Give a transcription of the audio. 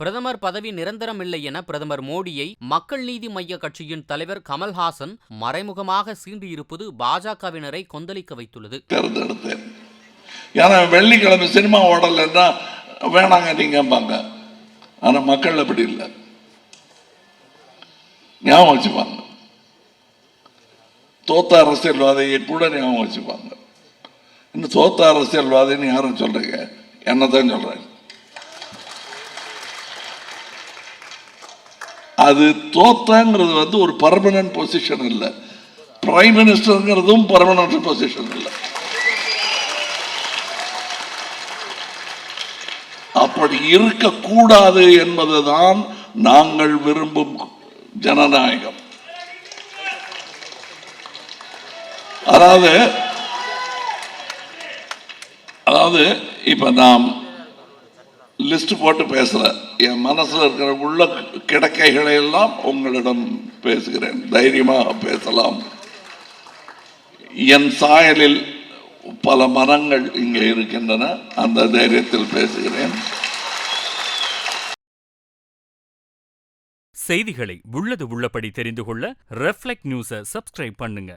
பிரதமர் பதவி நிரந்தரமில்லை என பிரதமர் மோடியை மக்கள் நீதி மய்ய கட்சியின் தலைவர் கமல்ஹாசன் மறைமுகமாக சீண்டியிருப்பது பாஜகவினரை கொந்தளிக்க வைத்துள்ளது. வெள்ளிக்கிழமை சினிமா ஓடலன்னா வேணாங்க நீங்கம்பாங்க. ஆனா மக்கள் அப்படி இல்லை, ஞாபகம் வச்சுப்பாங்க. தோத்த அரசியல்வாதியை கூட ஞாபகம் வச்சுப்பாங்க. இன்னும் தோத்த அரசியல்வாதின்னு யாரும் சொல்றீங்க? என்னதான் சொல்றேன். அது தோத்தங்கிறது ஒரு பர்மனன்ட் பொசிஷன் இல்லை. பிரைம் மினிஸ்டர்ங்கிறதும் பர்மனன்ட் பொசிஷன் இல்லை. அப்படி இருக்கக்கூடாது என்பதுதான் நாங்கள் விரும்பும் ஜனநாயகம். அதாவது இப்ப நாம் லிஸ்ட் போட்டு பேசுற என் மனசுல இருக்கிற உள்ள கிடக்கைகளை எல்லாம் உங்களிடம் பேசுகிறேன். தைரியமாக பேசலாம். என் சாயலில் பல மரங்கள் இங்கே இருக்கின்றன. அந்த தைரியத்தில் பேசுகிறேன். செய்திகளை உள்ளது உள்ளபடி தெரிந்து கொள்ள ரெஃப்ளெக்ட் நியூஸை சப்ஸ்கிரைப் பண்ணுங்க.